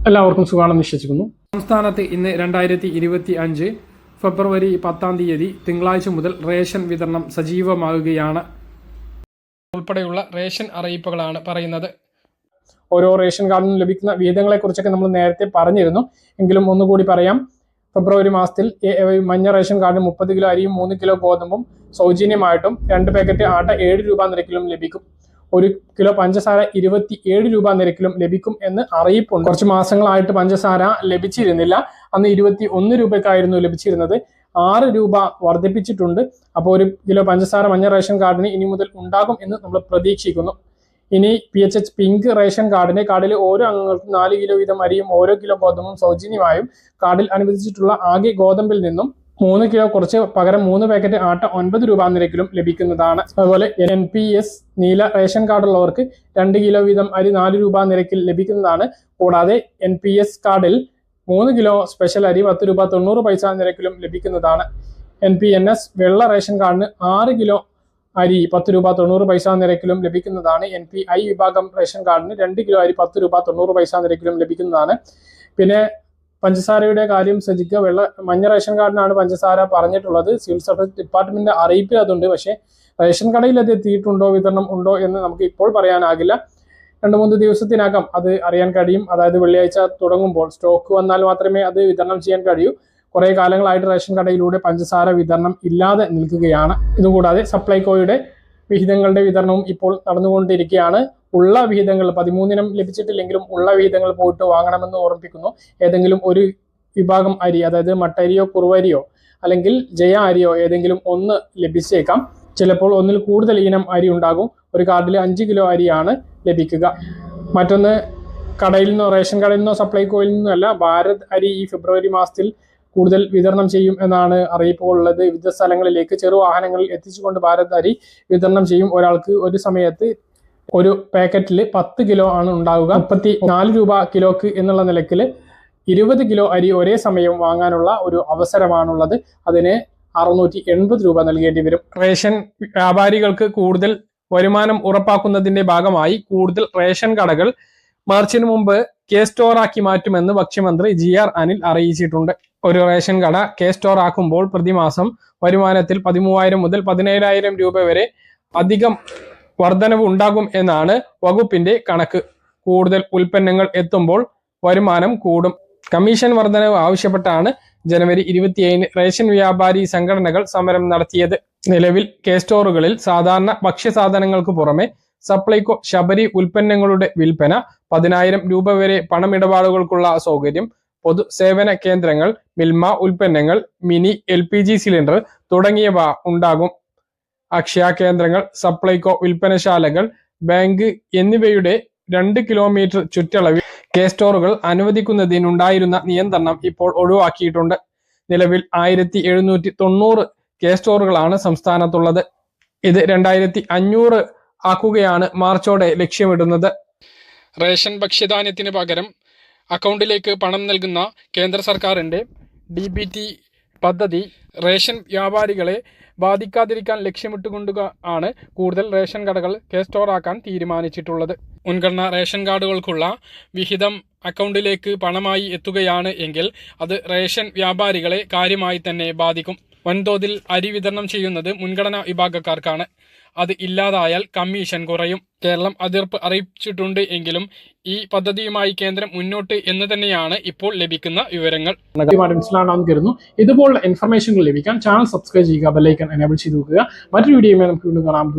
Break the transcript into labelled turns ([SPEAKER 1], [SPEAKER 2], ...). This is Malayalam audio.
[SPEAKER 1] എല്ലാവർക്കും സുഖമാണെന്ന് വിശ്വസിക്കുന്നു. സംസ്ഥാനത്ത് ഇന്ന് 2025 ഫെബ്രുവരി 10 തിങ്കളാഴ്ച മുതൽ റേഷൻ വിതരണം സജീവമാകുകയാണ്. ഉൾപ്പെടെയുള്ള റേഷൻ അറിയിപ്പുകളാണ് പറയുന്നത്. ഓരോ റേഷൻ കാർഡിനും ലഭിക്കുന്ന വിഹിതങ്ങളെക്കുറിച്ചൊക്കെ നമ്മൾ നേരത്തെ പറഞ്ഞിരുന്നു. എങ്കിലും ഒന്നുകൂടി പറയാം. ഫെബ്രുവരി മാസത്തിൽ മഞ്ഞ റേഷൻ കാർഡിന് 30 കിലോ അരിയും 3 കിലോ ഗോതമ്പും സൗജന്യമായിട്ടും 2 പാക്കറ്റ് ആട്ട 7 രൂപ നിരക്കിലും ലഭിക്കും. 1 കിലോ പഞ്ചസാര 27 രൂപ നിരക്കിലും ലഭിക്കും എന്ന് അറിയിപ്പുണ്ട്. കുറച്ച് മാസങ്ങളായിട്ട് പഞ്ചസാര ലഭിച്ചിരുന്നില്ല. അന്ന് 21 രൂപയ്ക്കായിരുന്നു ലഭിച്ചിരുന്നത്. 6 രൂപ വർദ്ധിപ്പിച്ചിട്ടുണ്ട്. അപ്പോൾ 1 കിലോ പഞ്ചസാര മഞ്ഞ റേഷൻ കാർഡിന് ഇനി മുതൽ ഉണ്ടാകും എന്ന് നമ്മൾ പ്രതീക്ഷിക്കുന്നു. ഇനി PHH പിങ്ക് റേഷൻ കാർഡിന് കാർഡിലെ ഓരോ അംഗങ്ങൾക്കും 4 കിലോ വീതം അരിയും ഓരോ കിലോ ഗോതമ്പും സൗജന്യമായും കാർഡിൽ അനുവദിച്ചിട്ടുള്ള ആകെ ഗോതമ്പിൽ നിന്നും 3 കിലോ കുറച്ച് പകരം 3 പാക്കറ്റ് ആട്ട 9 രൂപ നിരക്കിലും ലഭിക്കുന്നതാണ്. അതുപോലെ NPS നീല റേഷൻ കാർഡുള്ളവർക്ക് 2 കിലോ വീതം അരി 4 രൂപ നിരക്കിൽ ലഭിക്കുന്നതാണ്. കൂടാതെ NPS കാർഡിൽ 3 കിലോ സ്പെഷ്യൽ അരി 10 രൂപ 90 പൈസ നിരക്കിലും ലഭിക്കുന്നതാണ്. NPNS വെള്ള റേഷൻ കാർഡിന് 6 കിലോ അരി 10 രൂപ 90 പൈസ നിരക്കിലും ലഭിക്കുന്നതാണ്. NPI വിഭാഗം റേഷൻ കാർഡിന് 2 കിലോ അരി 10 രൂപ 90 പൈസ നിരക്കിലും ലഭിക്കുന്നതാണ്. പിന്നെ പഞ്ചസാരയുടെ കാര്യം ശ്രദ്ധിക്കുക. മഞ്ഞ റേഷൻ കാർഡിനാണ് പഞ്ചസാര പറഞ്ഞിട്ടുള്ളത്. സിവിൽ സപ്ലൈസ് ഡിപ്പാർട്ട്മെന്റ് അറിയിപ്പിൽ അതുണ്ട്. പക്ഷേ റേഷൻ കടയിൽ അത് എത്തിയിട്ടുണ്ടോ, വിതരണം ഉണ്ടോ എന്ന് നമുക്ക് ഇപ്പോൾ പറയാനാകില്ല. 2-3 ദിവസത്തിനകം അത് അറിയാൻ കഴിയും. അതായത് വെള്ളിയാഴ്ച തുടങ്ങുമ്പോൾ സ്റ്റോക്ക് വന്നാൽ മാത്രമേ അത് വിതരണം ചെയ്യാൻ കഴിയൂ. കുറെ കാലങ്ങളായിട്ട് റേഷൻ കടയിലൂടെ പഞ്ചസാര വിതരണം ഇല്ലാതെ നിൽക്കുകയാണ്. ഇതുകൂടാതെ സപ്ലൈകോയുടെ വിഹിതങ്ങളുടെ വിതരണവും ഇപ്പോൾ നടന്നുകൊണ്ടിരിക്കുകയാണ്. ഉള്ള വിഹിതങ്ങൾ 13 ലഭിച്ചിട്ടില്ലെങ്കിലും ഉള്ള വിഹിതങ്ങൾ പോയിട്ട് വാങ്ങണമെന്ന് ഓർമ്മിപ്പിക്കുന്നു. ഏതെങ്കിലും ഒരു വിഭാഗം അരി, അതായത് മട്ടരിയോ കുറുവരിയോ അല്ലെങ്കിൽ ജയ അരിയോ ഏതെങ്കിലും ഒന്ന് ലഭിച്ചേക്കാം. ചിലപ്പോൾ ഒന്നിൽ കൂടുതൽ ഇനം അരി ഉണ്ടാകും. ഒരു കാർഡിൽ 5 കിലോ അരിയാണ് ലഭിക്കുക. മറ്റൊന്ന്, കടയിൽ നിന്നോ റേഷൻ കടയിൽ നിന്നോ സപ്ലൈകോയിൽ നിന്നോ അല്ല, ഭാരത് അരി ഈ ഫെബ്രുവരി മാസത്തിൽ കൂടുതൽ വിതരണം ചെയ്യും എന്നാണ് അറിയിപ്പുകളുള്ളത്. വിവിധ സ്ഥലങ്ങളിലേക്ക് ചെറുവാഹനങ്ങളിൽ എത്തിച്ചുകൊണ്ട് ഭാരത് അരി വിതരണം ചെയ്യും. ഒരാൾക്ക് ഒരു സമയത്ത് ഒരു പാക്കറ്റിൽ 10 കിലോ ആണ് ഉണ്ടാവുക. 34 രൂപ കിലോക്ക് എന്നുള്ള നിലയ്ക്ക് 20 കിലോ അരി ഒരേ സമയം വാങ്ങാനുള്ള ഒരു അവസരമാണുള്ളത്. അതിന് 680 രൂപ നൽകേണ്ടി വരും. റേഷൻ വ്യാപാരികൾക്ക് കൂടുതൽ വരുമാനം ഉറപ്പാക്കുന്നതിന്റെ ഭാഗമായി കൂടുതൽ റേഷൻ കടകൾ മാർച്ചിന് മുമ്പ് K-സ്റ്റോർ ആക്കി മാറ്റുമെന്ന് ഭക്ഷ്യമന്ത്രി GR അനിൽ അറിയിച്ചിട്ടുണ്ട്. ഒരു റേഷൻ കട K-സ്റ്റോർ ആക്കുമ്പോൾ പ്രതിമാസം വരുമാനത്തിൽ 13,000 മുതൽ 17,000 രൂപ വരെ അധികം വർധനവ് ഉണ്ടാകും എന്നാണ് വകുപ്പിന്റെ കണക്ക്. കൂടുതൽ ഉൽപ്പന്നങ്ങൾ എത്തുമ്പോൾ വരുമാനം കൂടും. കമ്മീഷൻ വർധനവ് ആവശ്യപ്പെട്ടാണ് ജനുവരി 27 റേഷൻ വ്യാപാരി സംഘടനകൾ സമരം നടത്തിയത്. നിലവിൽ K-സ്റ്റോറുകളിൽ സാധാരണ ഭക്ഷ്യസാധനങ്ങൾക്ക് പുറമെ സപ്ലൈകോ ശബരി ഉൽപ്പന്നങ്ങളുടെ വിൽപ്പന, 10,000 രൂപ വരെ പണമിടപാടുകൾക്കുള്ള സൗകര്യം, പൊതു സേവന കേന്ദ്രങ്ങൾ, മിൽമ ഉൽപ്പന്നങ്ങൾ, മിനി LPG സിലിണ്ടർ തുടങ്ങിയവ ഉണ്ടാകും. അക്ഷയ കേന്ദ്രങ്ങൾ, സപ്ലൈകോ വിൽപ്പനശാലകൾ, ബാങ്ക് എന്നിവയുടെ 2 കിലോമീറ്റർ ചുറ്റളവിൽ K-സ്റ്റോറുകൾ അനുവദിക്കുന്നതിനുണ്ടായിരുന്ന നിയന്ത്രണം ഇപ്പോൾ ഒഴിവാക്കിയിട്ടുണ്ട്. നിലവിൽ 1790 K-സ്റ്റോറുകളാണ് സംസ്ഥാനത്തുള്ളത്. ഇത് 2500 ആക്കുകയാണ് മാർച്ചോടെ ലക്ഷ്യമിടുന്നത്. റേഷൻ ഭക്ഷ്യധാന്യത്തിന് പകരം അക്കൗണ്ടിലേക്ക് പണം നൽകുന്ന കേന്ദ്ര സർക്കാരിൻ്റെ DBT പദ്ധതി റേഷൻ വ്യാപാരികളെ ബാധിക്കാതിരിക്കാൻ ലക്ഷ്യമിട്ടുകൊണ്ട് ആണ് കൂടുതൽ റേഷൻ കടകൾ K-സ്റ്റോർ ആക്കാൻ തീരുമാനിച്ചിട്ടുള്ളത്. മുൻഗണന റേഷൻ കാർഡുകൾക്കുള്ള വിഹിതം അക്കൗണ്ടിലേക്ക് പണമായി എത്തുകയാണ് എങ്കിൽ അത് റേഷൻ വ്യാപാരികളെ കാര്യമായി തന്നെ ബാധിക്കും. വൻതോതിൽ അരി വിതരണം ചെയ്യുന്നത് മുൻഗണനാ വിഭാഗക്കാർക്കാണ്. അത് ഇല്ലാതായാൽ കമ്മീഷൻ കുറയും. കേരളം എതിർപ്പ് അറിയിച്ചിട്ടുണ്ട് എങ്കിലും ഈ പദ്ധതിയുമായി കേന്ദ്രം മുന്നോട്ട് എന്ന് തന്നെയാണ് ഇപ്പോൾ ലഭിക്കുന്ന വിവരങ്ങൾ. മനസ്സിലാണെന്ന് കരുതുന്നു. ഇതുപോലുള്ള ഇൻഫർമേഷനുകൾ ലഭിക്കാൻ ചാനൽ സബ്സ്ക്രൈബ് ചെയ്യുക, ബെൽ ഐക്കൺ എനേബിൾ ചെയ്ത് നോക്കുക. മറ്റൊരു വീഡിയോയുമായി നമുക്ക് വീണ്ടും കാണാം.